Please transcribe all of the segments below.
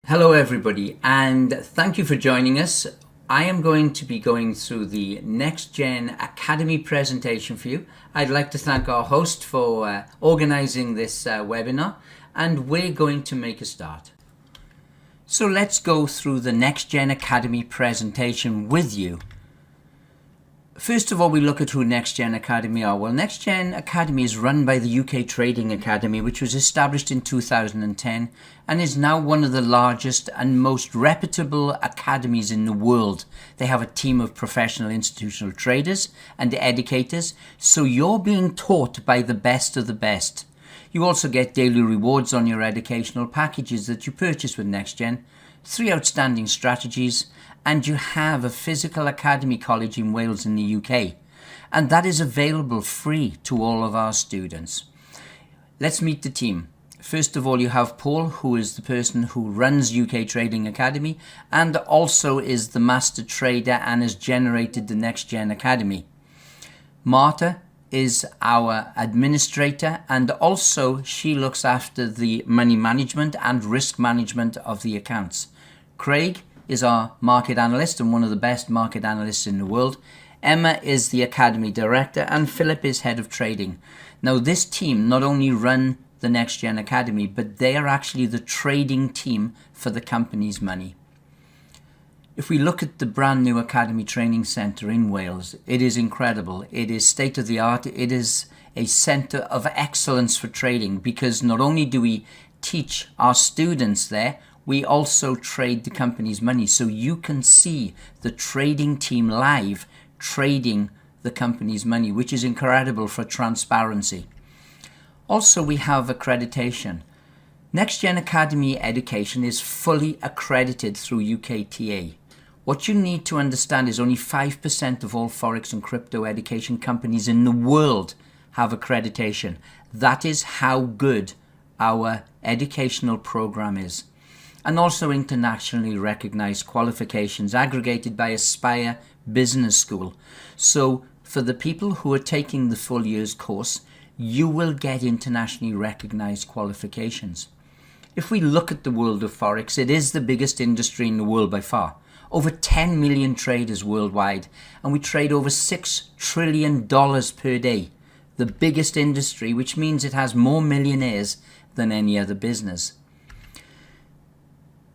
Hello everybody, and thank you for joining us. I am going to be going through the NextGen Academy presentation for you. I'd like to thank our host for organizing this webinar, and we're going to make a start. So let's go through the NextGen Academy presentation with you. First of all, we look at who NextGen Academy are. Well, NextGen Academy is run by the UK Trading Academy, which was established in 2010 and is now one of the largest and most reputable academies in the world. They have a team of professional institutional traders and educators, so you're being taught by the best of the best. You also get daily rewards on your educational packages that you purchase with NextGen, 3 outstanding strategies, and you have a physical academy college in Wales in the UK, and that is available free to all of our students. Let's meet the team. First of all, you have Paul, who is the person who runs UK Trading Academy and also is the master trader and has generated the NextGen Academy. Marta is our administrator, and also she looks after the money management and risk management of the accounts. Craig is our market analyst and one of the best market analysts in the world. Emma is the academy director, and Philip is head of trading. Now, this team not only run the NextGen Academy, but they are actually the trading team for the company's money. If we look at the brand new Academy Training Centre in Wales, it is incredible. It is state of the art. It is a centre of excellence for trading, because not only do we teach our students there, we also trade the company's money. So you can see the trading team live trading the company's money, which is incredible for transparency. Also, we have accreditation. NextGen Academy education is fully accredited through UKTA. What you need to understand is only 5% of all Forex and crypto education companies in the world have accreditation. That is how good our educational program is. And also internationally recognized qualifications aggregated by Aspire Business School. So for the people who are taking the full year's course, you will get internationally recognized qualifications. If we look at the world of Forex, it is the biggest industry in the world by far. Over 10 million traders worldwide, and we trade over $6 trillion per day. The biggest industry, which means it has more millionaires than any other business.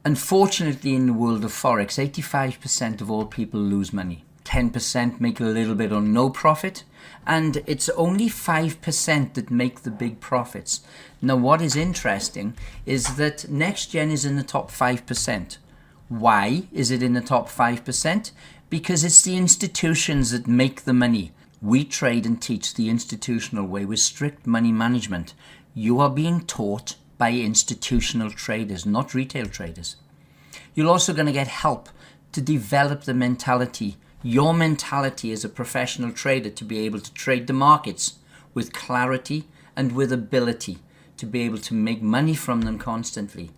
Unfortunately, in the world of Forex, 85% of all people lose money. 10% make a little bit or no profit, and it's only 5% that make the big profits. Now, what is interesting is that NextGen is in the top 5%. Why is it in the top 5%? Because it's the institutions that make the money. We trade and teach the institutional way with strict money management. You are being taught by institutional traders, not retail traders. You're also going to get help to develop the mentality, your mentality as a professional trader, to be able to trade the markets with clarity and with ability, to be able to make money from them constantly.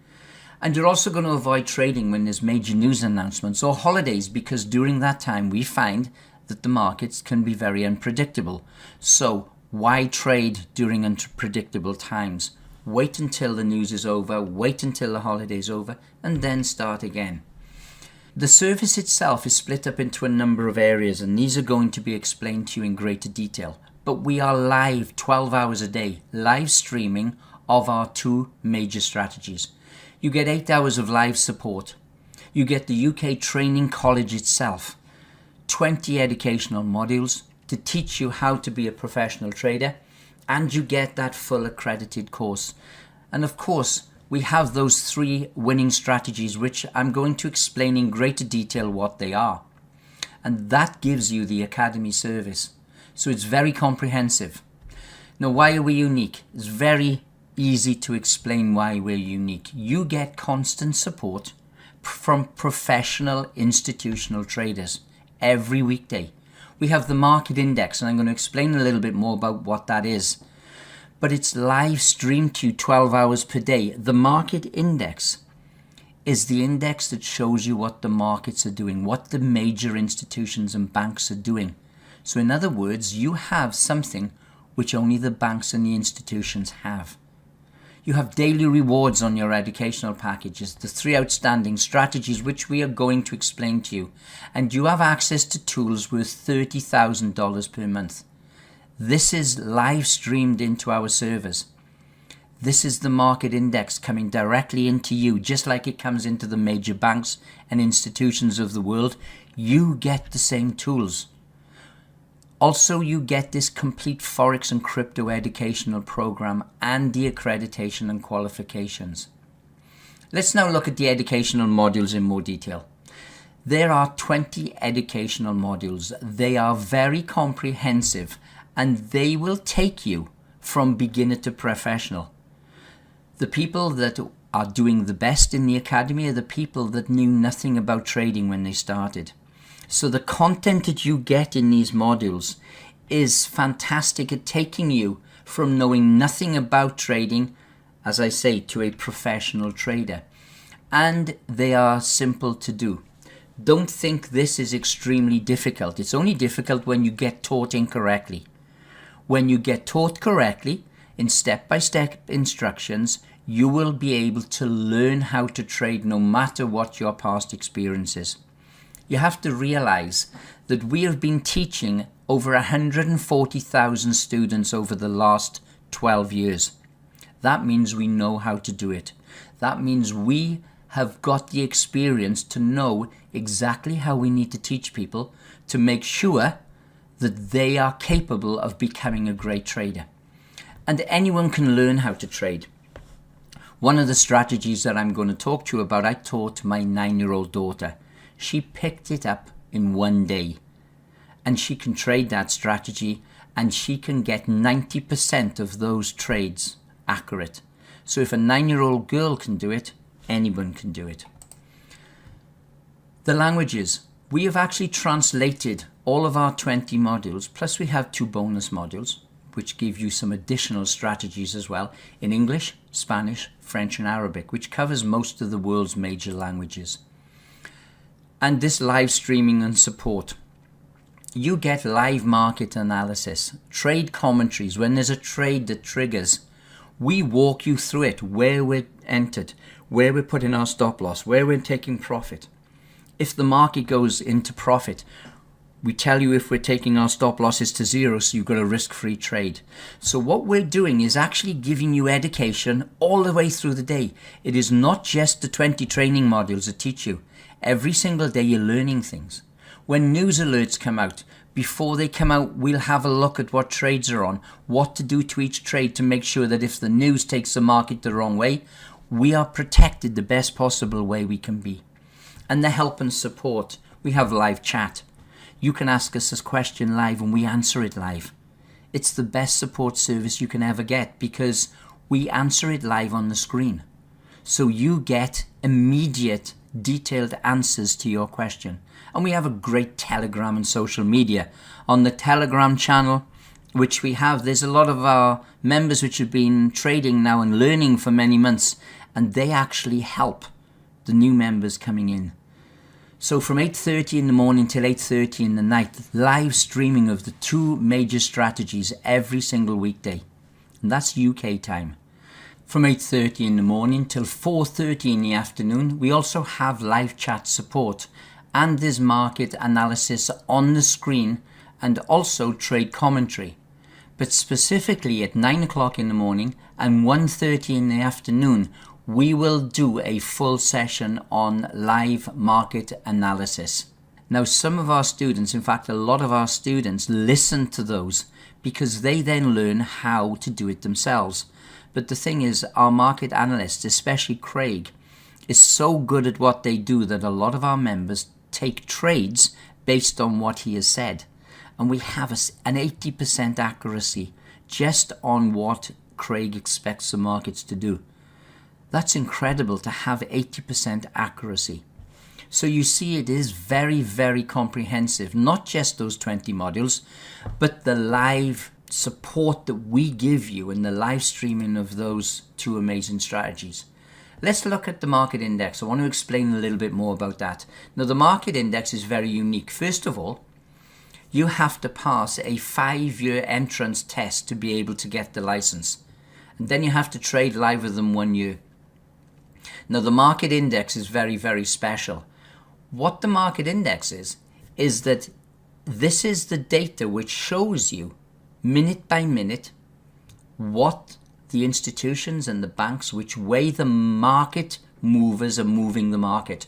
And you're also going to avoid trading when there's major news announcements or holidays, because during that time we find that the markets can be very unpredictable. So why trade during unpredictable times? Wait until the news is over, wait until the holiday's over, and then start again. The service itself is split up into a number of areas, and these are going to be explained to you in greater detail. But we are live 12 hours a day, live streaming of our 2 major strategies. You get 8 hours of live support. You get the UK Training College itself, 20 educational modules to teach you how to be a professional trader, and you get that full accredited course. And of course, we have those 3 winning strategies, which I'm going to explain in greater detail what they are. And that gives you the Academy service. So it's very comprehensive. Now, why are we unique? It's very easy to explain why we're unique. You get constant support from professional institutional traders every weekday. We have the market index, and I'm going to explain a little bit more about what that is. But it's live streamed to you 12 hours per day. The market index is the index that shows you what the markets are doing, what the major institutions and banks are doing. So in other words, you have something which only the banks and the institutions have. You have daily rewards on your educational packages, the 3 outstanding strategies which we are going to explain to you, and you have access to tools worth $30,000 per month. This is live streamed into our servers. This is the market index coming directly into you, just like it comes into the major banks and institutions of the world. You get the same tools. Also, you get this complete Forex and crypto educational program and the accreditation and qualifications. Let's now look at the educational modules in more detail. There are 20 educational modules. They are very comprehensive and they will take you from beginner to professional. The people that are doing the best in the academy are the people that knew nothing about trading when they started. So the content that you get in these modules is fantastic at taking you from knowing nothing about trading, as I say, to a professional trader. And they are simple to do. Don't think this is extremely difficult. It's only difficult when you get taught incorrectly. When you get taught correctly, in step-by-step instructions, you will be able to learn how to trade no matter what your past experience is. You have to realize that we have been teaching over 140,000 students over the last 12 years. That means we know how to do it. That means we have got the experience to know exactly how we need to teach people to make sure that they are capable of becoming a great trader. And anyone can learn how to trade. One of the strategies that I'm going to talk to you about, I taught my 9-year-old daughter. She picked it up in one day and she can trade that strategy and she can get 90% of those trades accurate. So if a 9-year-old girl can do it, anyone can do it. The languages. We have actually translated all of our 20 modules, plus we have 2 bonus modules, which give you some additional strategies as well, in English, Spanish, French and Arabic, which covers most of the world's major languages. And this live streaming and support. You get live market analysis, trade commentaries. When there's a trade that triggers, we walk you through it, where we're entered, where we're putting our stop loss, where we're taking profit. If the market goes into profit, we tell you if we're taking our stop losses to 0, so you've got a risk-free trade. So what we're doing is actually giving you education all the way through the day. It is not just the 20 training modules that teach you. Every single day you're learning things. When news alerts come out, before they come out, we'll have a look at what trades are on, what to do to each trade to make sure that if the news takes the market the wrong way, we are protected the best possible way we can be. And the help and support. We have live chat. You can ask us a question live and we answer it live. It's the best support service you can ever get because we answer it live on the screen. So you get immediate, detailed answers to your question. And we have a great Telegram and social media. On the Telegram channel, which we have, there's a lot of our members which have been trading now and learning for many months, and they actually help the new members coming in. So from 8:30 in the morning till 8:30 in the night, live streaming of the 2 major strategies every single weekday. And that's UK time. From 8:30 in the morning till 4:30 in the afternoon, we also have live chat support. And there's market analysis on the screen and also trade commentary. But specifically at 9 o'clock in the morning and 1:30 in the afternoon, we will do a full session on live market analysis. Now, some of our students, in fact, a lot of our students listen to those because they then learn how to do it themselves. But the thing is, our market analysts, especially Craig, is so good at what they do that a lot of our members take trades based on what he has said. And we have an 80% accuracy just on what Craig expects the markets to do. That's incredible to have 80% accuracy. So you see, it is very, very comprehensive, not just those 20 modules, but the live support that we give you and the live streaming of those 2 amazing strategies. Let's look at the market index. I want to explain a little bit more about that. Now, the market index is very unique. First of all, you have to pass a 5-year entrance test to be able to get the license. And then you have to trade live with them 1 year. Now, the market index is very, very special. What the market index is that this is the data which shows you minute by minute what the institutions and the banks, which way the market movers are moving the market.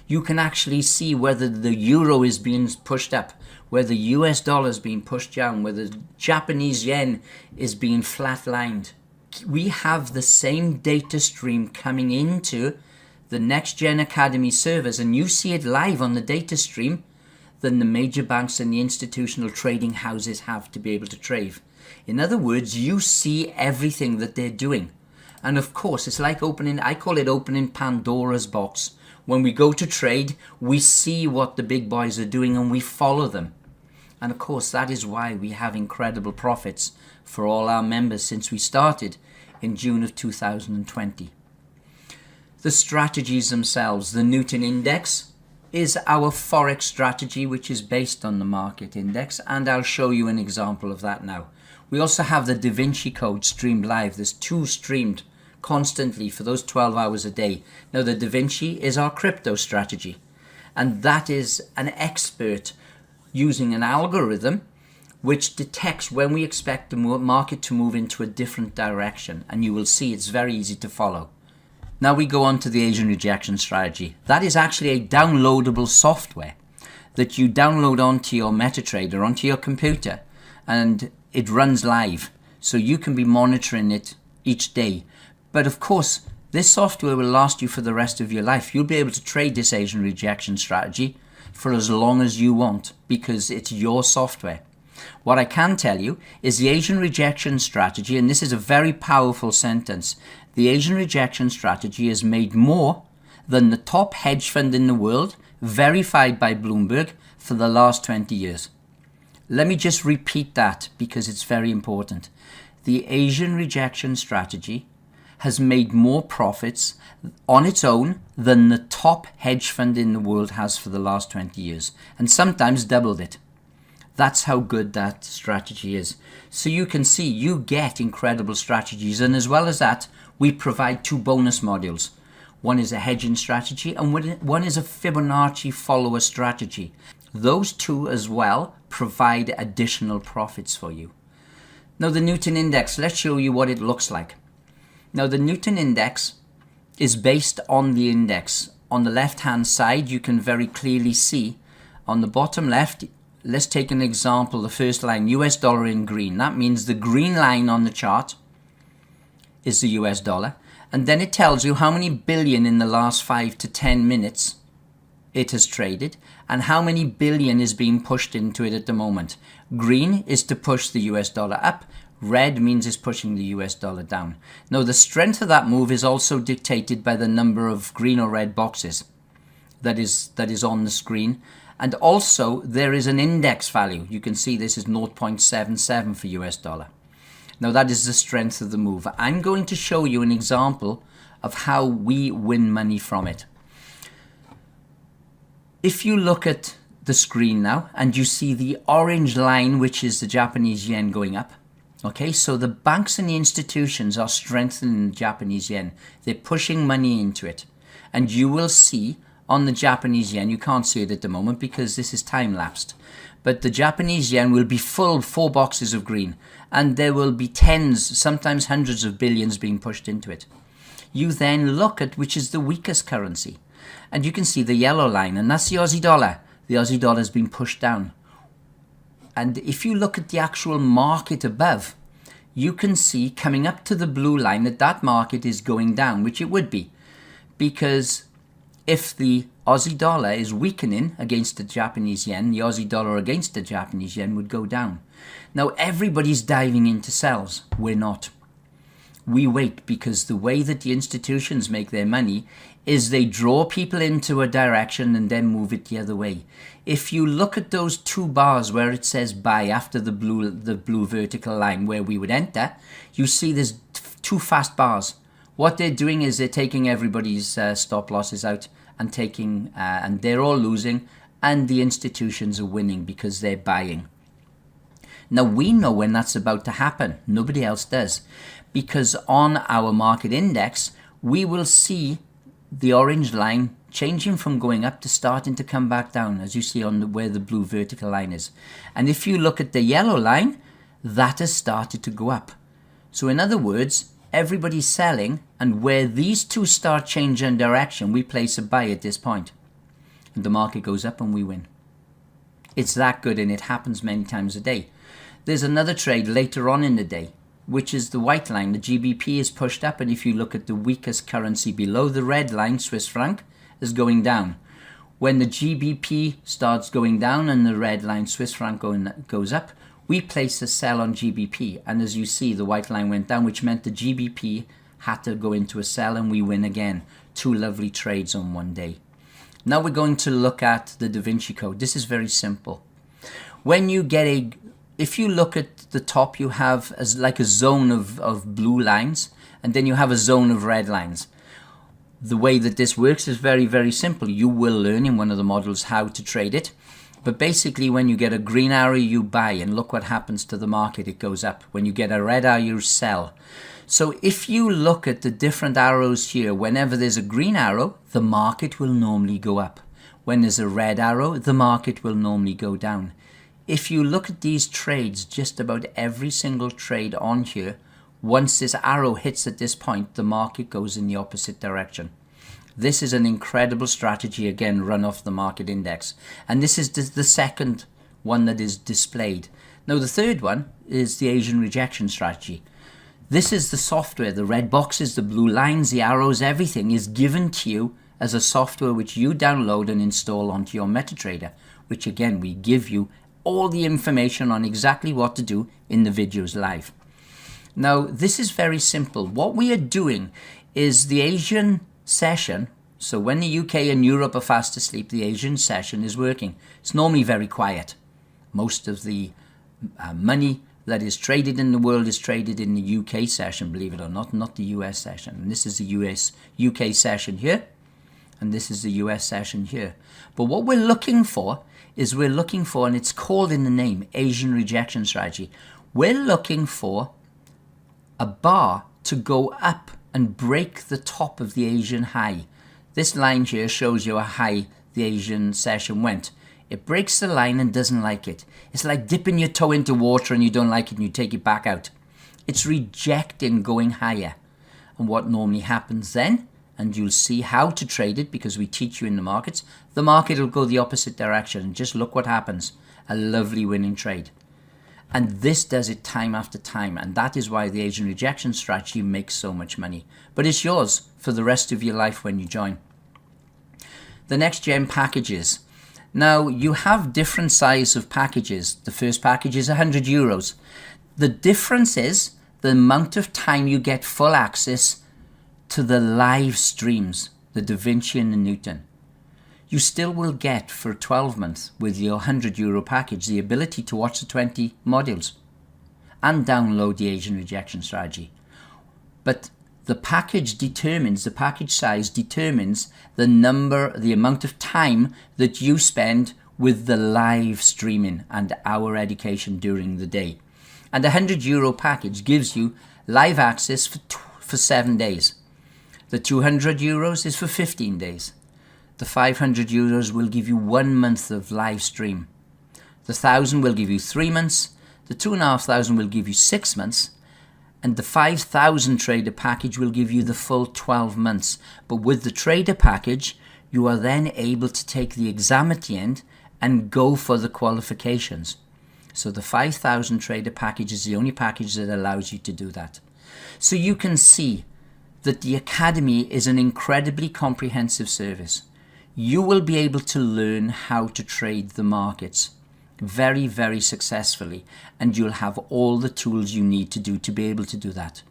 You can actually see whether the euro is being pushed up, whether the US dollar is being pushed down, whether the Japanese yen is being flatlined. We have the same data stream coming into the NextGen Academy servers, and you see it live on the data stream than the major banks and the institutional trading houses have to be able to trade. In other words, you see everything that they're doing. And of course, it's like I call it opening Pandora's box. When we go to trade, we see what the big boys are doing and we follow them. And of course, that is why we have incredible profits for all our members since we started in June of 2020. The strategies themselves, the Newton Index is our Forex strategy, which is based on the market index, and I'll show you an example of that now. We also have the Vinci Code streamed live. There's 2 streamed constantly for those 12 hours a day. Now, the Vinci is our crypto strategy, and that is an expert using an algorithm which detects when we expect the market to move into a different direction, and you will see it's very easy to follow. Now we go on to the Asian rejection strategy. That is actually a downloadable software that you download onto your MetaTrader, onto your computer, and it runs live. So you can be monitoring it each day. But of course, this software will last you for the rest of your life. You'll be able to trade this Asian rejection strategy for as long as you want because it's your software. What I can tell you is the Asian rejection strategy, and this is a very powerful sentence, the Asian rejection strategy has made more than the top hedge fund in the world, verified by Bloomberg, for the last 20 years. Let me just repeat that because it's very important. The Asian rejection strategy has made more profits on its own than the top hedge fund in the world has for the last 20 years, and sometimes doubled it. That's how good that strategy is. So you can see you get incredible strategies, and as well as that, we provide 2 bonus modules. One is a hedging strategy and one is a Fibonacci follower strategy. Those 2 as well provide additional profits for you. Now the Newton Index, let's show you what it looks like. Now the Newton Index is based on the index. On the left hand side you can very clearly see on the bottom left, let's take an example, the first line, US dollar in green. That means the green line on the chart is the US dollar, and then it tells you how many billion in the last 5 to 10 minutes it has traded and how many billion is being pushed into it at the moment. Green is to push the US dollar up, red means it's pushing the US dollar down. Now the strength of that move is also dictated by the number of green or red boxes that is on the screen, and also there is an index value. You can see this is 0.77 for US dollar. Now that is the strength of the move. I'm going to show you an example of how we win money from it. If you look at the screen now and you see the orange line, which is the Japanese yen going up. Okay, so the banks and the institutions are strengthening the Japanese yen. They're pushing money into it. And you will see on the Japanese yen, you can't see it at the moment because this is time lapsed, but the Japanese yen will be full 4 boxes of green, and there will be tens, sometimes hundreds of billions being pushed into it. You then look at which is the weakest currency, and you can see the yellow line, and that's the Aussie dollar. The Aussie dollar has been pushed down. And if you look at the actual market above, you can see coming up to the blue line that market is going down, which it would be, because if the Aussie dollar is weakening against the Japanese yen, the Aussie dollar against the Japanese yen would go down. Now everybody's diving into sells. We're not. We wait, because the way that the institutions make their money is they draw people into a direction and then move it the other way. If you look at those 2 bars where it says buy after the blue vertical line where we would enter, you see there's 2 fast bars. What they're doing is they're taking everybody's stop losses out and and they're all losing, and the institutions are winning because they're buying. Now we know when that's about to happen. Nobody else does. Because on our market index, we will see the orange line changing from going up to starting to come back down, as you see on where the blue vertical line is. And if you look at the yellow line, that has started to go up. So in other words, everybody's selling, and where these two start changing direction, we place a buy at this point. And the market goes up and we win. It's that good, and it happens many times a day. There's another trade later on in the day, which is the white line. The GBP is pushed up, and if you look at the weakest currency below, the red line, Swiss franc, is going down. When the GBP starts going down and the red line, Swiss franc, goes up, we place a sell on GBP. And as you see, the white line went down, which meant the GBP had to go into a sell, and we win again. Two lovely trades on one day. Now we're going to look at the Da Vinci Code. This is very simple. When you get if you look at the top, you have like a zone of blue lines, and then you have a zone of red lines. The way that this works is very, very simple. You will learn in one of the models how to trade it. But basically, when you get a green arrow, you buy, and look what happens to the market. It goes up. When you get a red arrow, you sell. So if you look at the different arrows here, whenever there's a green arrow, the market will normally go up. When there's a red arrow, the market will normally go down. If you look at these trades, just about every single trade on here, once this arrow hits at this point, the market goes in the opposite direction. This is an incredible strategy, again, run off the market index. And this is the second one that is displayed. Now, the third one is the Asian rejection strategy. This is the software, the red boxes, the blue lines, the arrows, everything is given to you as a software which you download and install onto your MetaTrader, which again, we give you all the information on exactly what to do in the videos live. Now, this is very simple. What we are doing is the Asian session. So when the UK and Europe are fast asleep, the Asian session is working. It's normally very quiet. Most of the money that is traded in the world is traded in the UK session, believe it or not the US session. And this is the UK session here, and this is the US session here. But what we're looking for, and it's called in the name, Asian rejection strategy. We're looking for a bar to go up and break the top of the Asian high. This line here shows you how high the Asian session went. It breaks the line and doesn't like it. It's like dipping your toe into water and you don't like it and you take it back out. It's rejecting going higher. And what normally happens then, and you'll see how to trade it because we teach you in the market will go the opposite direction. And just look what happens. A lovely winning trade. And this does it time after time. And that is why the Asian rejection strategy makes so much money. But it's yours for the rest of your life when you join. The NextGen Packages. Now, you have different size of packages. The first package is €100. The difference is the amount of time you get full access to the live streams, the Da Vinci and the Newton. You still will get for 12 months with your €100 package the ability to watch the 20 modules and download the Asian rejection strategy. But the package size determines the amount of time that you spend with the live streaming and our education during the day. And the €100 package gives you live access for 7 days. The €200 is for 15 days. The €500 will give you 1 month of live stream. The 1,000 will give you 3 months. The 2,500 will give you 6 months. And the 5,000 trader package will give you the full 12 months. But with the trader package, you are then able to take the exam at the end and go for the qualifications. So the 5,000 trader package is the only package that allows you to do that. So you can see that the Academy is an incredibly comprehensive service. You will be able to learn how to trade the markets very, very successfully, and you'll have all the tools you need to be able to do that.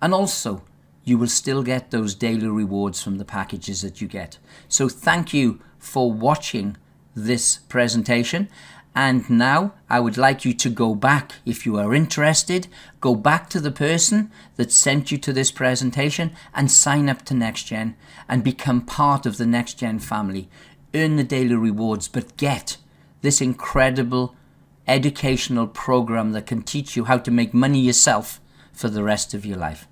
And also, you will still get those daily rewards from the packages that you get. So thank you for watching this presentation. And now I would like you to go back, if you are interested, go back to the person that sent you to this presentation and sign up to NextGen and become part of the NextGen family. Earn the daily rewards, but get this incredible educational program that can teach you how to make money yourself for the rest of your life.